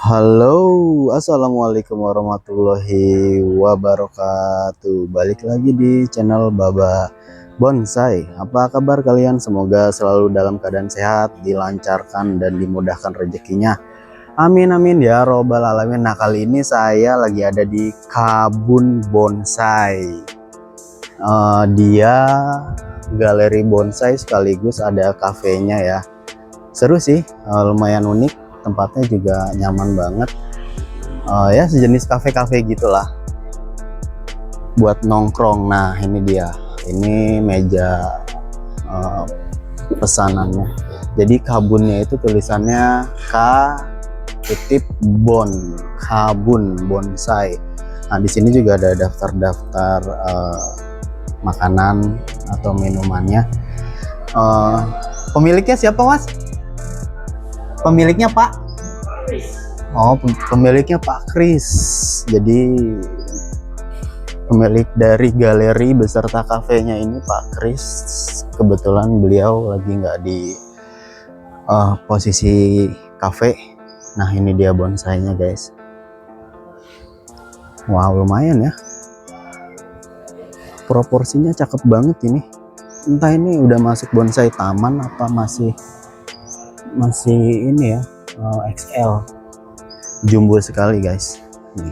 Halo, assalamualaikum warahmatullahi wabarakatuh. Balik lagi di channel Baba Bonsai. Apa kabar kalian? Semoga selalu dalam keadaan sehat, dilancarkan dan dimudahkan rezekinya. Amin amin ya robbal alamin. Nah, kali ini saya lagi ada di Kabun Bonsai. Dia galeri bonsai sekaligus ada kafenya ya. Seru sih, lumayan unik. Tempatnya juga nyaman banget, ya sejenis kafe-kafe gitulah buat nongkrong. Nah ini dia, ini meja pesanannya. Jadi kabunnya itu tulisannya Kabun Bonsai. Nah di sini juga ada daftar-daftar makanan atau minumannya. Pemiliknya siapa mas? Pemiliknya Pak? Oh, pemiliknya Pak Kris. Jadi pemilik dari galeri beserta kafenya ini Pak Kris. Kebetulan beliau lagi nggak di posisi kafe. Nah ini dia bonsainya guys. Wow, lumayan ya. Proporsinya cakep banget ini. Entah ini udah masuk bonsai taman apa masih ini ya, XL. Jumbo sekali guys. Nih.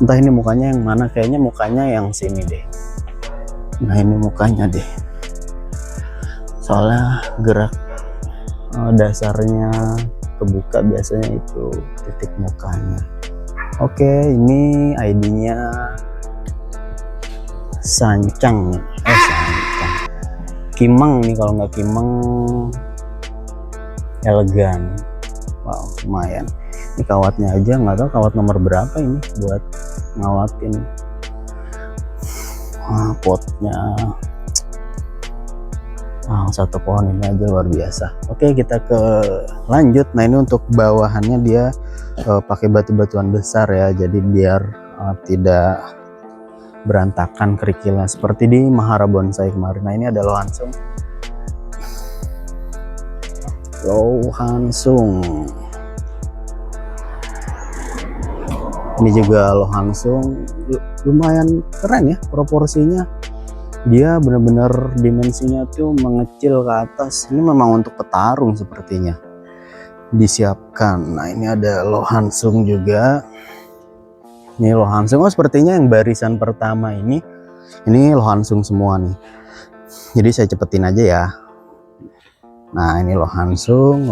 Entah ini mukanya yang mana, kayaknya mukanya yang sini deh. Nah ini mukanya deh, soalnya gerak dasarnya kebuka, biasanya itu titik mukanya. Oke, ini ID-nya Sancang, Kimeng nih, kalau nggak Kimeng Elegan. Wow, lumayan. Ini kawatnya aja nggak tahu kawat nomor berapa ini buat ngawatin potnya. Satu pohon ini aja luar biasa. Oke, kita ke lanjut. Nah ini untuk bawahannya dia pakai batu-batuan besar ya, jadi biar tidak berantakan kerikilnya seperti di Mahara Bonsai kemarin. Nah ini ada Lohansung. Ini juga Lohansung, lumayan keren ya proporsinya. Dia benar-benar dimensinya tuh mengecil ke atas. Ini memang untuk petarung sepertinya disiapkan. Nah ini ada Lohansung juga. Ini Lohansung, sepertinya yang barisan pertama ini Lohansung semua nih. Jadi saya cepetin aja ya. Nah ini Lohansung,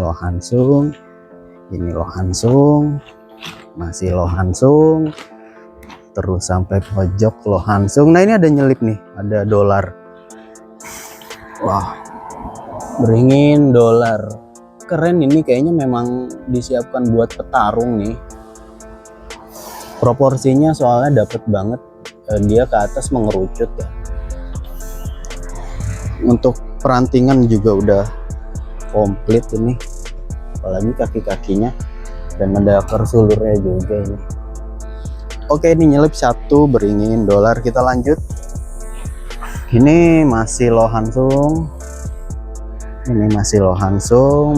ini Lohansung, masih Lohansung, terus sampai pojok Lohansung. Nah ini ada nyelip nih, ada dolar. Wah, beringin dolar. Keren ini, kayaknya memang disiapkan buat petarung nih. Proporsinya soalnya dapet banget, dia ke atas mengerucut ya. Untuk perantingan juga udah komplit ini, apalagi kaki-kakinya, dan ada kersulurnya juga ini. Oke, ini nyelip satu beringin dolar. Kita lanjut. Ini masih Lohansung,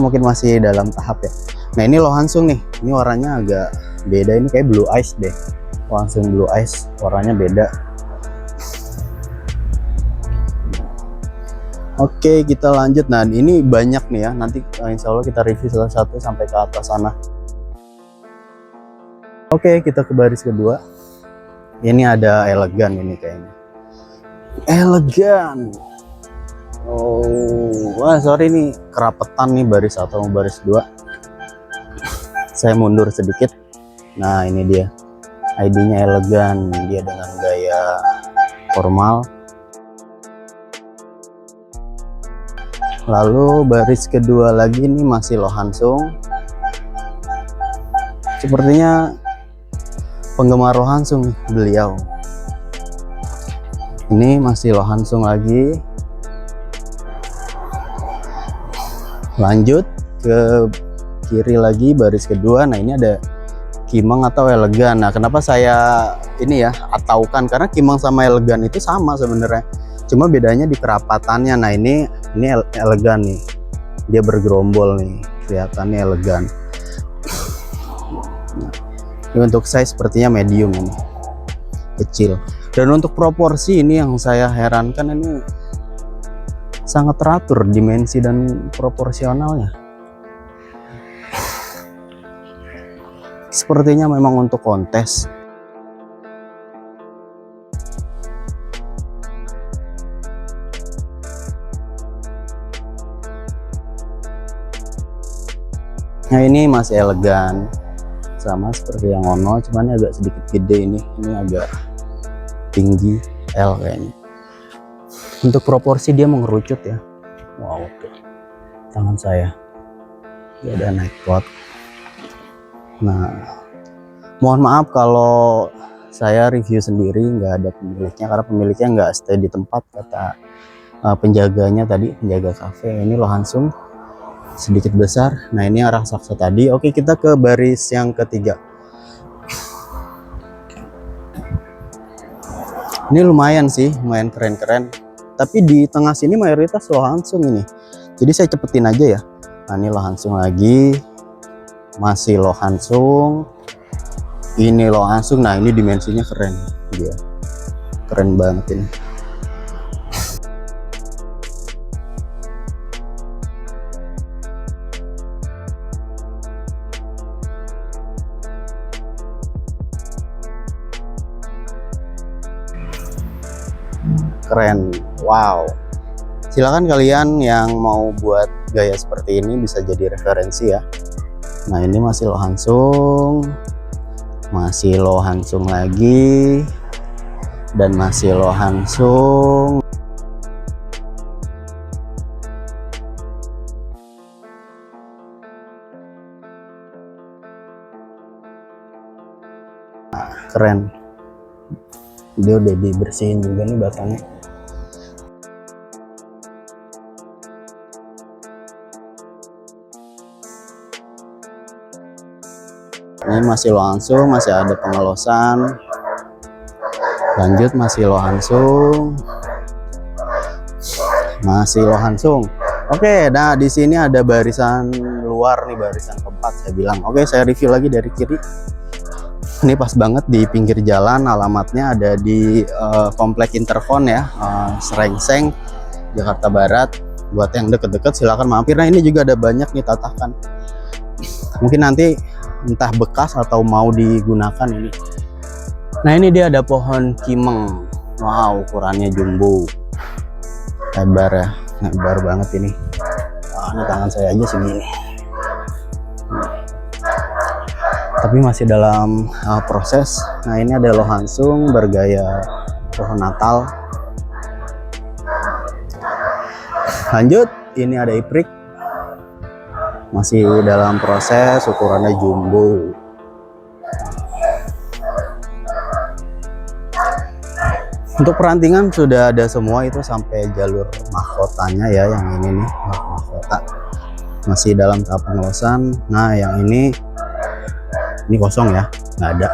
mungkin masih dalam tahap ya. Nah ini Lohansung nih, ini warnanya agak beda, ini kayak blue ice deh. Langsung blue ice, warnanya beda. Oke, kita lanjut. Nah ini banyak nih ya, nanti insya Allah kita review salah satu sampai ke atas sana. Oke, kita ke baris kedua. Ini ada Elegan, ini kayaknya Elegan. Oh, wah sorry nih, kerapetan nih baris 1 sama baris 2. Saya mundur sedikit. Nah ini dia, ID-nya Elegan, dia dengan gaya formal. Lalu baris kedua lagi ini masih Lohansung. Sepertinya penggemar Lohansung beliau. Ini masih Lohansung lagi. Lanjut ke kiri lagi baris kedua. Nah ini ada Kimeng atau Elegan. Nah kenapa saya ini ya ataukan, karena Kimeng sama Elegan itu sama sebenarnya, Cuma bedanya di kerapatannya. Nah ini elegan nih, dia bergerombol nih, kelihatannya elegan. Nah, ini untuk size sepertinya medium ini, kecil. Dan untuk proporsi ini yang saya herankan, ini sangat teratur dimensi dan proporsionalnya. Sepertinya memang untuk kontes. Nah ini masih elegan, sama seperti yang Ono, cuman agak sedikit gede ini agak tinggi, L kayaknya. Untuk proporsi dia mengerucut ya. Wow, tuh tangan saya dia ada naik pot. Nah, mohon maaf kalau saya review sendiri, nggak ada pemiliknya, karena pemiliknya nggak stay di tempat, kata penjaganya tadi, penjaga kafe. Ini Lohhansung sedikit besar. Nah ini raksasa tadi. Oke, kita ke baris yang ketiga. Ini lumayan sih, lumayan keren-keren. Tapi di tengah sini mayoritas Lohhansung ini. Jadi saya cepetin aja ya. Nah ini Lohhansung lagi. Masih Lohhansung. Ini Lohhansung. Nah ini dimensinya keren. Dia keren banget ini. Keren, wow. Silakan kalian yang mau buat gaya seperti ini bisa jadi referensi ya. Nah ini masih Lohhansung, masih Lohhansung lagi, dan masih Lohhansung. Nah, keren. Dia udah dibersihin juga nih batangnya. Ini masih Lohhansung, masih ada pengelosan. Lanjut masih Lohhansung, masih Lohhansung. Oke, nah di sini ada barisan luar nih, barisan keempat saya bilang. Oke, saya review lagi dari kiri. Ini pas banget di pinggir jalan, alamatnya ada di Komplek Interkon ya, Srengseng, Jakarta Barat. Buat yang deket-deket silahkan mampir. Nah ini juga ada banyak nih tatakan. Mungkin nanti entah bekas atau mau digunakan ini. Nah ini dia ada pohon kimeng. Wow, ukurannya jumbo, lebar ya, lebar banget ini. Wah, ini tangan saya aja segini. Tapi masih dalam proses. Nah ini ada Lohhansung bergaya pohon Natal. Lanjut, ini ada iprik, masih dalam proses, ukurannya jumbo. Untuk perantingan sudah ada semua, itu sampai jalur mahkotanya ya, yang ini nih mahkota masih dalam tahap pengelosan. Nah yang ini kosong ya, nggak ada.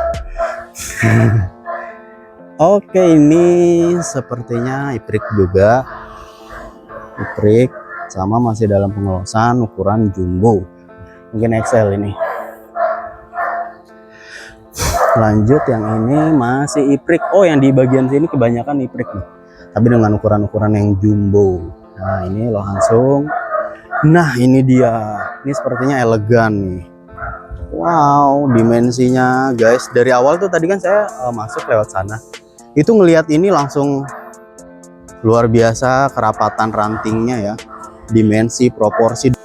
Oke, ini sepertinya iprik juga, iprik sama masih dalam pengelosan, ukuran jumbo, mungkin XL ini. Lanjut yang ini masih iprik. Oh, yang di bagian sini kebanyakan iprik nih, tapi dengan ukuran-ukuran yang jumbo. Nah ini Lohhansung. Nah ini dia, ini sepertinya elegan nih. Wow, dimensinya guys, dari awal tuh tadi kan saya masuk lewat sana, itu ngelihat ini langsung luar biasa, kerapatan rantingnya ya, dimensi, proporsi.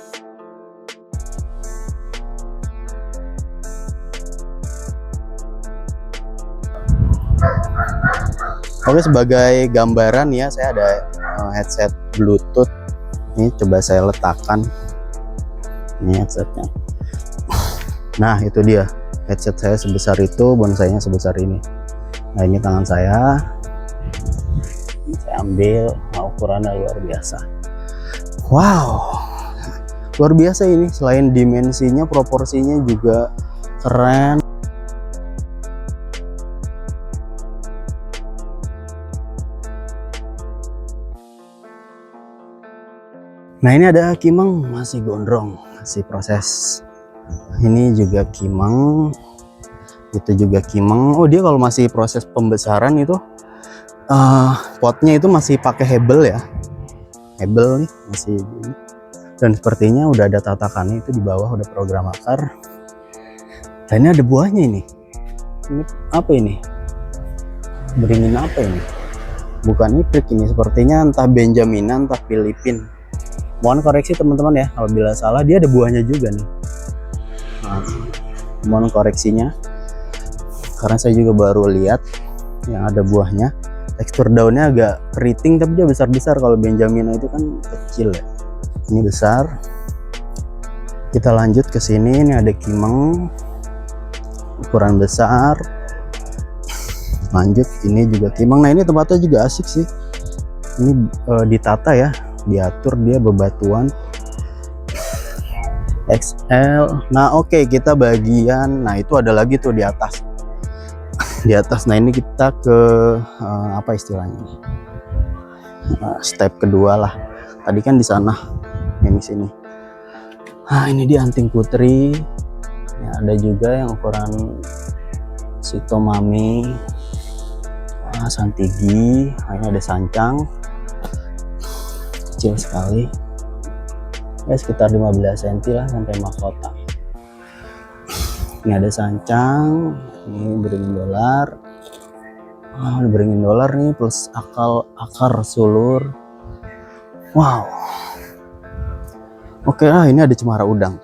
Oke, sebagai gambaran ya, saya ada headset Bluetooth. Ini coba saya letakkan. Ini headsetnya. Nah itu dia, headset saya sebesar itu, bonsainya sebesar ini. Nah ini tangan saya ambil. Nah, ukurannya luar biasa. Wow, luar biasa ini. Selain dimensinya, proporsinya juga keren. Nah ini ada kimeng masih gondrong, masih proses. Ini juga kimeng, itu juga kimeng. Oh dia kalau masih proses pembesaran itu potnya itu masih pakai hebel ya, hebel nih masih gini. Dan sepertinya udah ada tatakannya itu di bawah, udah program akar. Dan ini ada buahnya ini apa ini, beringin apa ini, bukan iprik ini, sepertinya entah Benjamina entah Filipin. Mohon koreksi teman-teman ya apabila salah, dia ada buahnya juga nih. Nah, mohon koreksinya karena saya juga baru lihat yang ada buahnya. Tekstur daunnya agak keriting tapi dia besar-besar. Kalau Benjamina itu kan kecil ya, ini besar. Kita lanjut ke sini, ini ada kimeng ukuran besar. Lanjut, ini juga kimeng. Nah ini tempatnya juga asik sih, ini ditata ya, diatur, dia bebatuan XL. Nah oke, kita bagian, nah itu ada lagi tuh di atas di atas. Nah ini kita ke apa istilahnya, step kedua lah. Tadi kan di sana, ini sini. Nah ini dia anting putri ya, ada juga yang ukuran Sitomami, Santigi. Nah, ini ada sancang kecil sekali ya, sekitar 15 cm lah sampai mahkota. Ini ada sancang, ini beringin dolar. Beringin dolar nih plus akar sulur. Wow. Oke, ini ada cemara udang.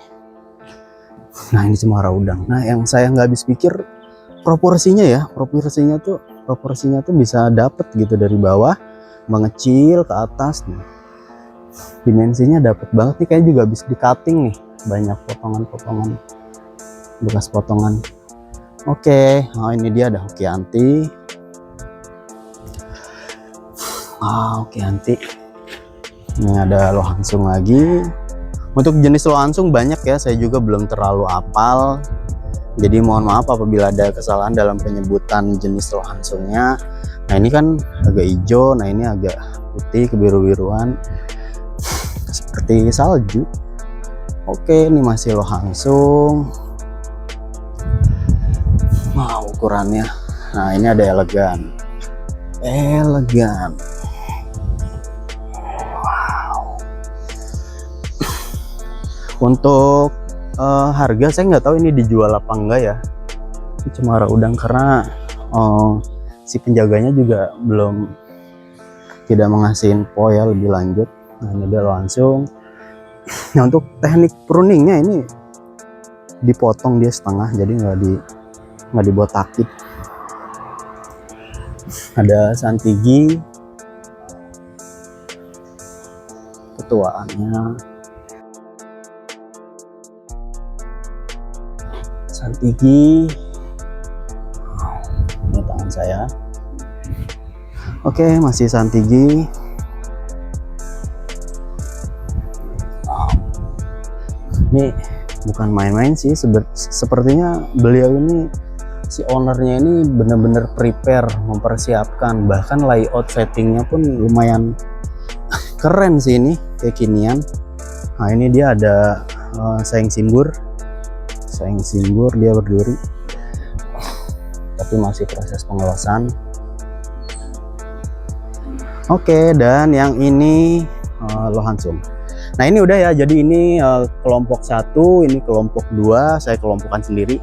Nah ini cemara udang. Nah yang saya nggak habis pikir proporsinya ya, proporsinya tuh bisa dapet gitu, dari bawah mengecil ke atas nih. Dimensinya dapet banget nih, kayaknya juga habis di cutting nih, banyak potongan-potongan bekas potongan. Oke, oh ini dia ada hokianti. Hokianti. Ini ada lohansung lagi. Untuk jenis lohansung banyak ya, saya juga belum terlalu hafal. Jadi mohon maaf apabila ada kesalahan dalam penyebutan jenis lohansungnya. Nah ini kan agak hijau, nah ini agak putih kebiru-biruan seperti salju. Oke, ini masih lohansung. Wow, ukurannya. Nah, ini ada elegan. Wow. Untuk harga saya nggak tahu ini dijual apa enggak ya, ini cemara udang, karena si penjaganya juga belum tidak mengasih info ya lebih lanjut. Nah, ini dia langsung. Nah, untuk teknik pruningnya ini dipotong dia setengah, jadi nggak dibotakin. Ada santigi ketuaannya, santigi ini tangan saya. Oke, masih santigi. Ini bukan main-main sih, sepertinya beliau ini, si ownernya ini benar-benar prepare, mempersiapkan, bahkan layout settingnya pun lumayan keren sih ini, kekinian. Nah ini dia ada saing simbur dia berduri, tapi masih proses pengelosan. Oke, dan yang ini lohansung. Nah ini udah ya, jadi ini kelompok 1, ini kelompok 2, saya kelompokkan sendiri.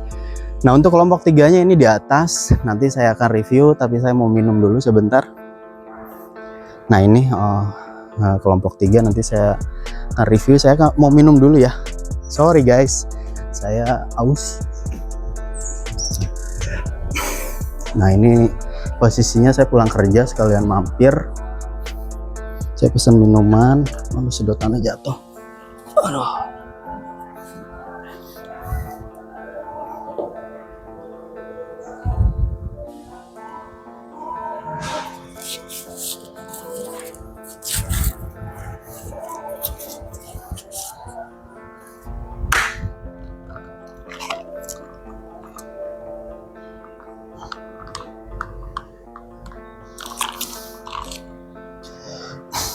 Nah untuk kelompok 3-nya ini di atas, nanti saya akan review, tapi saya mau minum dulu sebentar. Nah ini kelompok 3 nanti saya akan review, saya mau minum dulu ya. Sorry guys, saya aus. Nah ini posisinya saya pulang kerja sekalian mampir. Saya pesan minuman, sedotannya jatuh. Aduh.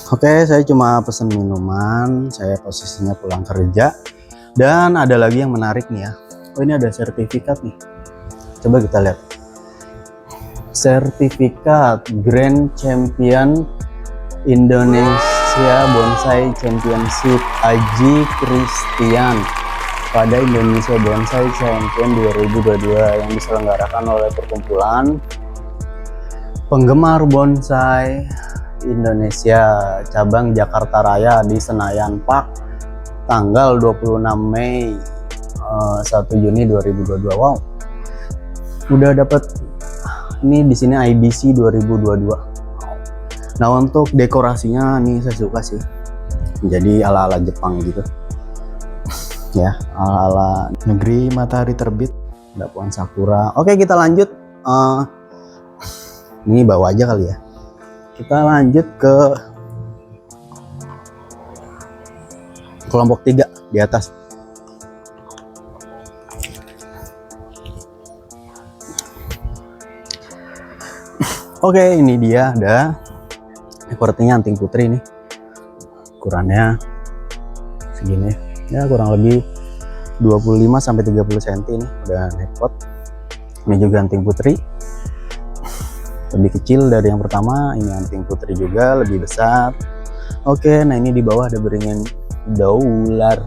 Oke, saya cuma pesen minuman, saya posisinya pulang kerja. Dan ada lagi yang menarik nih ya. Oh, ini ada sertifikat nih. Coba kita lihat. Sertifikat Grand Champion Indonesia Bonsai Championship Aji Christian pada Indonesia Bonsai Champion 2022 yang diselenggarakan oleh Perkumpulan Penggemar Bonsai Indonesia cabang Jakarta Raya di Senayan Park tanggal 26 Mei 1 Juni 2022. Wow, udah dapat ini di sini IBC 2022. Nah, untuk dekorasinya nih saya suka sih, jadi ala-ala Jepang gitu ya, ala-ala negeri matahari terbit, ada pohon sakura. Oke, kita lanjut. Ini bawa aja kali ya. Kita lanjut ke kelompok 3 di atas. Oke, ini dia ada sepertinya anting putri nih. Ukurannya segini ya, kurang lebih 25-30 cm ini udah neckpot. Ini juga anting putri, lebih kecil dari yang pertama. Ini anting putri juga lebih besar. Oke, nah ini di bawah ada beringin dolar.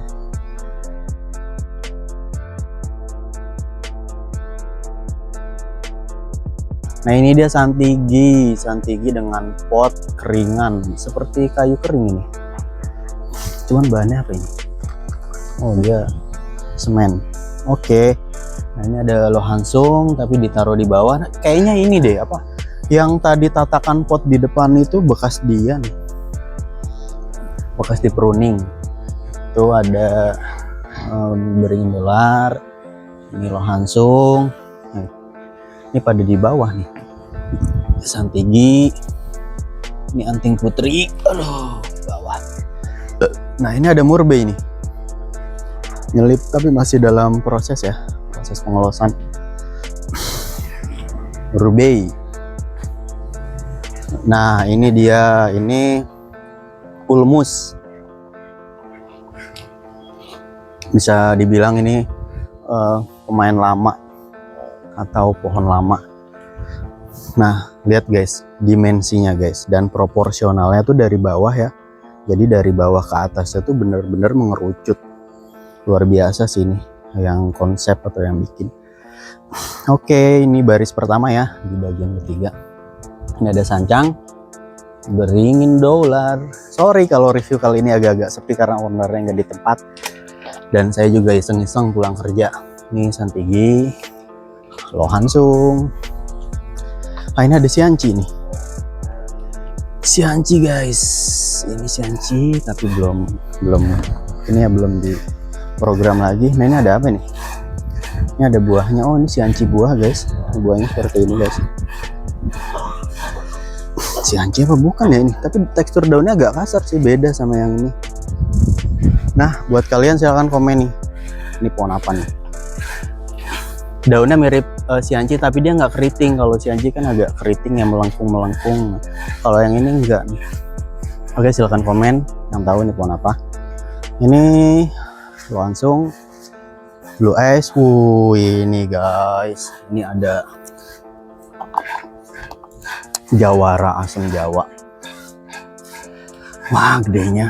Nah, ini dia santigi dengan pot keringan seperti kayu kering ini. Cuman bahannya apa ini? Oh, dia semen. Oke. Nah, ini ada lohansung tapi ditaruh di bawah. Nah, kayaknya ini deh apa? Yang tadi tatakan pot di depan itu bekas dia nih. Bekas di pruning. Tuh ada beringin dolar. Ini lohansung. Nah, ini pada di bawah nih. Santigi. Ini anting putri. Aduh, bawah. Nah, ini ada murbei nih. Nyelip tapi masih dalam proses ya. Proses pengelosan. Murbei. Nah, ini dia, ini ulmus. Bisa dibilang ini pemain lama atau pohon lama. Nah, lihat guys, dimensinya guys, dan proporsionalnya tuh dari bawah ya. Jadi dari bawah ke atasnya tuh bener-bener mengerucut. Luar biasa sih ini yang konsep atau yang bikin. Oke, ini baris pertama ya, di bagian ketiga. Ini ada sancang beringin dolar. Sorry kalau review kali ini agak-agak sepi karena ownernya nggak di tempat, dan saya juga iseng-iseng pulang kerja. Ini santigi, lohansung. Ah, ini ada sianci nih. Sianci guys, ini sianci tapi belum ini ya, belum di program lagi. Nah, ini ada apa nih? Ini ada buahnya. Oh, ini sianci buah guys. Buahnya seperti ini guys. Sianci apa bukan ya ini? Tapi tekstur daunnya agak kasar sih, beda sama yang ini. Nah, buat kalian silahkan komen nih. Ini pohon apa nih? Daunnya mirip sianci tapi dia nggak keriting. Kalau sianci kan agak keriting yang melengkung-melengkung. Kalau yang ini enggak nih. Oke, silahkan komen yang tahu ini pohon apa. Ini langsung blue ice. Ini guys, ini ada jawara asam Jawa. Wah, gedenya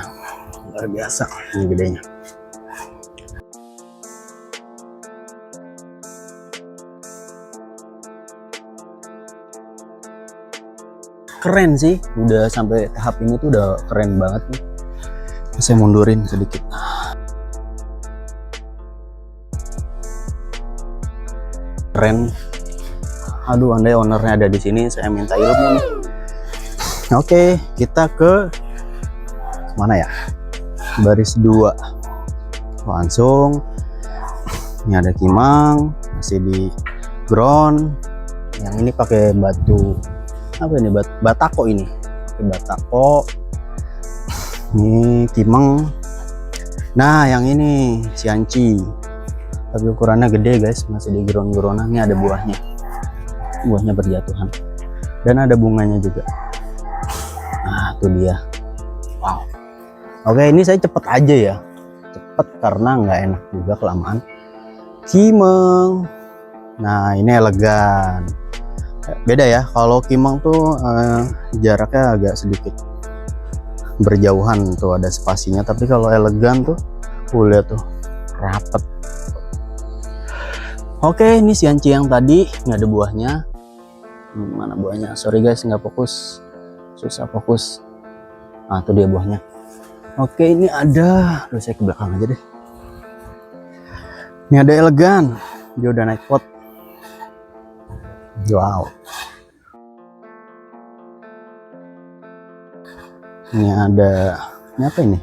luar biasa ini gedenya. Keren sih, udah sampai tahap ini tuh udah keren banget nih. Saya mundurin sedikit. Keren. Aduh, andai ownernya ada di sini, saya minta ilmu nih. Oke, kita ke mana ya? Baris 2. Langsung. Ini ada kimang, masih di ground. Yang ini pakai batu apa ini? Batako ini. Pakai batako. Ini kimang. Nah, yang ini sianci. Tapi ukurannya gede guys, masih di ground-groundan. Ini ada buahnya. Buahnya berjatuhan dan ada bunganya juga. Nah, itu dia Oke, ini saya cepet aja ya, cepet karena nggak enak juga kelamaan. Kimeng. Nah, ini elegan. Beda ya, kalau Kimeng tuh jaraknya agak sedikit berjauhan tuh, ada spasinya. Tapi kalau elegan tuh, lihat tuh, rapet. Oke, ini Xianqi yang tadi nggak ada buahnya. Mana buahnya? Sorry guys, nggak fokus, susah fokus. Nah, itu dia buahnya. Oke, ini ada, terus saya ke belakang aja deh. Ini ada elegan, dia udah naik pot. Wow. Ini ada, ini apa ini?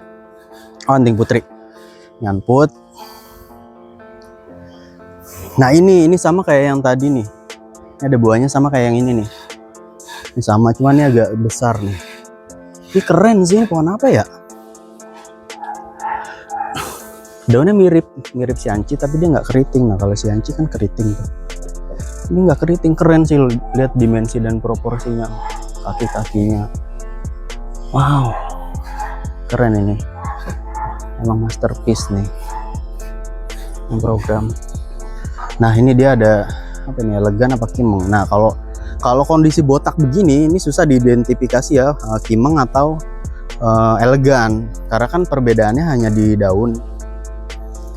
Oh, anting putri. Nyanput. Nah, ini sama kayak yang tadi nih. Ini ada buahnya sama kayak yang ini nih. Ini sama, cuman ini agak besar nih. Ini keren sih, pohon apa ya? Daunnya mirip Xianqi, tapi dia nggak keriting. Nah, kalau Xianqi kan keriting tuh. Ini nggak keriting, keren sih. Lihat dimensi dan proporsinya, kaki-kakinya. Wow, keren ini. Emang masterpiece nih yang program. Nah, ini dia ada apa ini, elegan apa Kimeng. Nah, kalau kondisi botak begini, ini susah diidentifikasi ya, Kimeng atau elegan, karena kan perbedaannya hanya di daun.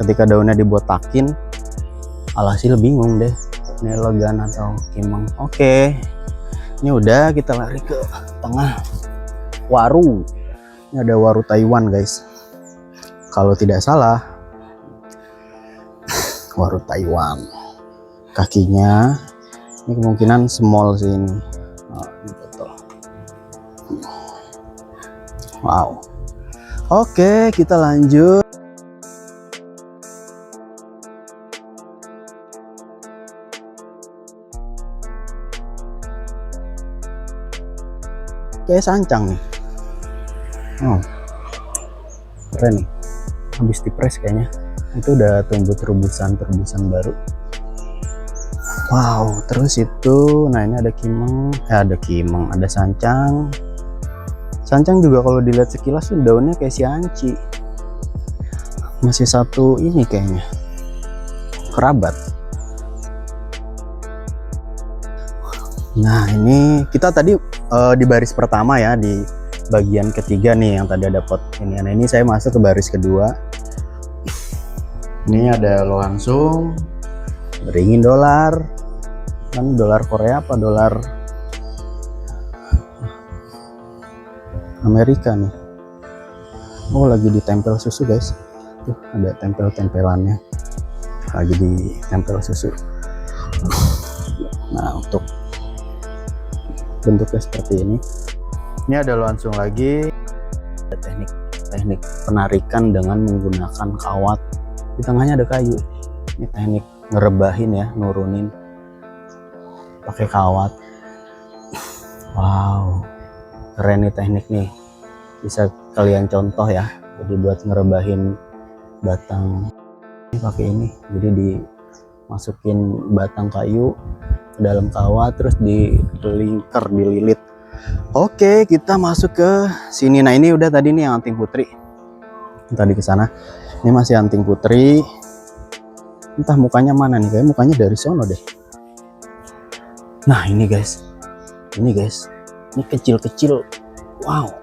Ketika daunnya dibotakin, alhasil bingung deh, ini elegan atau Kimeng. Oke, ini udah, kita lari ke tengah waru. Ini ada waru Taiwan guys, kalau tidak salah. Waru Taiwan, kakinya ini kemungkinan small sih ini. Oh, ini betul. Wow. Oke, kita lanjut. Kayak sancang nih. Oh, keren nih. Habis dipres kayaknya. Itu udah tumbuh terubusan baru. Wow, terus itu, nah ini ada Kimeng, ada sancang. Sancang juga kalau dilihat sekilas tuh daunnya kayak Xianqi. Masih satu ini kayaknya, kerabat. Nah, ini kita tadi di baris pertama ya, di bagian ketiga nih yang tadi ada pot ini. Nah, ini saya masuk ke baris kedua. Ini ada lohansung, beringin dolar, kan dolar Korea apa dolar Amerika nih. Oh, lagi ditempel susu guys. Tuh, ada tempel-tempelannya, lagi ditempel susu. Nah, untuk bentuknya seperti ini. Ini ada lohansung lagi. Ada teknik penarikan dengan menggunakan kawat. Di tengahnya ada kayu. Ini teknik ngerebahin ya, nurunin pakai kawat. Wow, keren nih teknik nih. Bisa kalian contoh ya. Jadi buat ngerebahin batang ini pakai ini. Jadi dimasukin batang kayu ke dalam kawat, terus dilingkar, dililit. Oke, kita masuk ke sini. Nah, ini udah tadi nih yang anting putri. Tadi ke sana. Ini masih anting putri. Entah mukanya mana nih, kayak mukanya dari sono deh. Nah, ini guys. Ini kecil-kecil. Wow.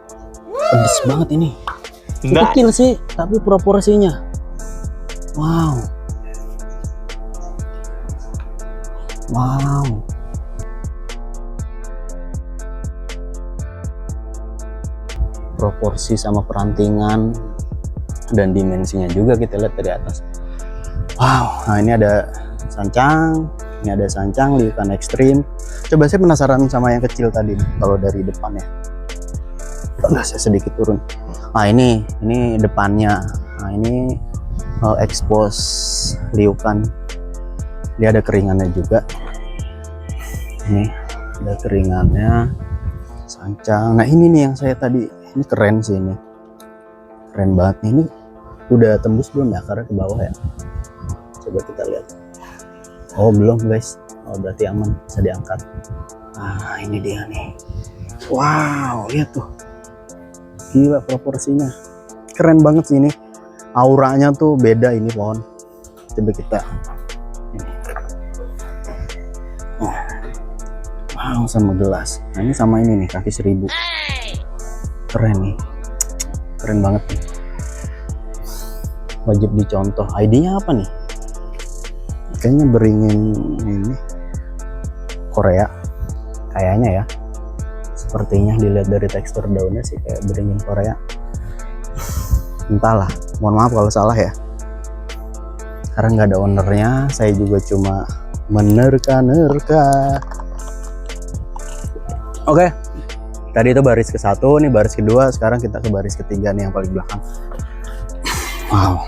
Pedes banget ini. Kecil sih, tapi proporsinya. Wow. Wow. Proporsi sama perantingan dan dimensinya juga kita lihat dari atas. Wow. Nah, ini ada sancang. Ini ada sancang liukan ekstrim. Coba saya penasaran sama yang kecil tadi kalau dari depannya. Udah, saya sedikit turun. Nah, ini depannya. Nah, ini expose liukan. Dia ada keringannya juga. Ini ada keringannya. Sancang. Nah, ini nih yang saya tadi. Ini keren sih ini. Keren banget nih. Ini udah tembus belum ya? Karena ke bawah ya. Coba kita lihat. Oh, belum guys. Oh, berarti aman, bisa diangkat. Nah, ini dia nih. Wow, lihat tuh. Gila proporsinya. keren banget sih ini. Auranya tuh beda ini pohon. Coba kita ini. Wow, sama gelas. Nah, ini sama ini nih, kaki 1000. Keren nih. Keren banget nih. Wajib dicontoh. ID-nya apa nih? Kayaknya beringin ini Korea. Kayaknya ya. Sepertinya dilihat dari tekstur daunnya sih kayak beringin Korea. Entahlah, mohon maaf kalau salah ya. Karena nggak ada ownernya, saya juga cuma menerka-nerka. Oke, tadi itu baris ke-1, nih baris kedua, sekarang kita ke baris ketiga nih yang paling belakang. Wow,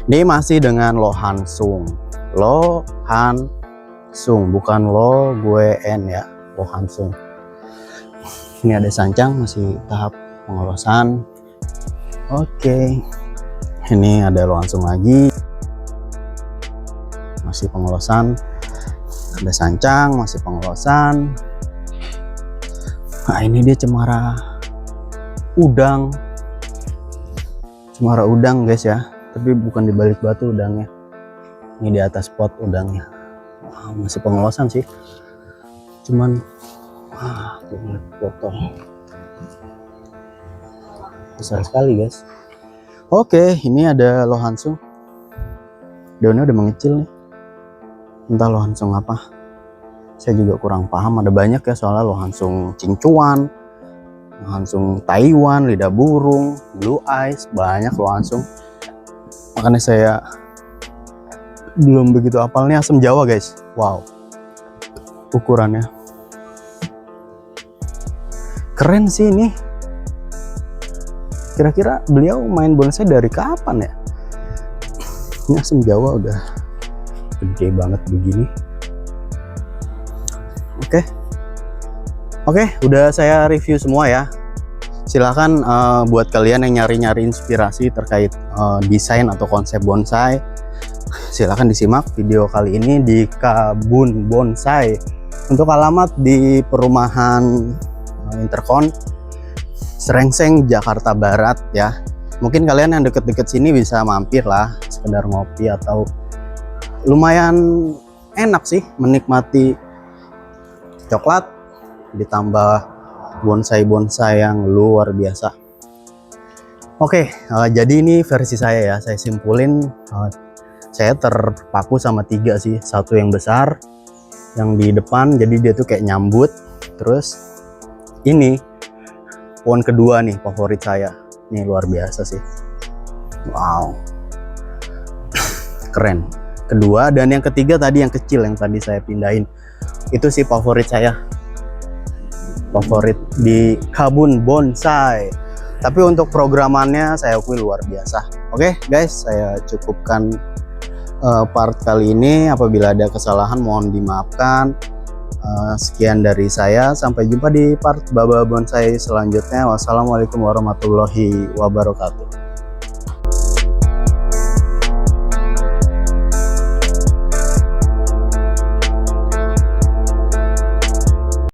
ini masih dengan Lohansung. Lohansung, bukan lo gue n ya, Lohansung. Ini ada sancang, masih tahap pengolosan. Oke, ini ada Lohansung lagi, masih pengolosan. Ada sancang, masih pengolosan. Nah, ini dia cemara udang. Cemara udang guys ya, tapi bukan di balik batu udangnya. Ini di atas pot udangnya. Wah, masih pengolosan sih. Cuman botol besar sekali guys. Oke, ini ada Lohansung. Daunnya udah mengecil nih. Entah Lohansung apa. Saya juga kurang paham, ada banyak ya soalnya Lohansung Cincuan, Lohansung Taiwan, lidah burung, blue eyes, banyak Lohansung. Makanya saya belum begitu hafal nih asam Jawa guys. Wow, ukurannya keren sih ini. Kira-kira beliau main bonsai dari kapan ya? Ini asam Jawa udah gede banget begini. Oke, udah saya review semua ya. Silahkan buat kalian yang nyari-nyari inspirasi terkait desain atau konsep bonsai, silahkan disimak video kali ini di Kabun Bonsai. Untuk alamat di perumahan Interkon, Srengseng, Jakarta Barat ya. Mungkin kalian yang deket-deket sini bisa mampir lah, sekedar ngopi atau lumayan enak sih menikmati coklat ditambah bonsai-bonsai yang luar biasa. Oke, jadi ini versi saya ya. Saya simpulin, saya terpaku sama 3 sih. Satu yang besar, yang di depan, jadi dia tuh kayak nyambut. Terus ini pohon kedua nih, favorit saya. Ini luar biasa sih. Wow, keren. Kedua, dan yang ketiga tadi yang kecil yang tadi saya pindahin. Itu sih favorit saya, favorit di Kabun Bonsai. Tapi untuk programannya saya akui luar biasa. Oke guys, saya cukupkan part kali ini. Apabila ada kesalahan mohon dimaafkan. Sekian dari saya, sampai jumpa di part Baba Bonsai selanjutnya. Wassalamualaikum warahmatullahi wabarakatuh.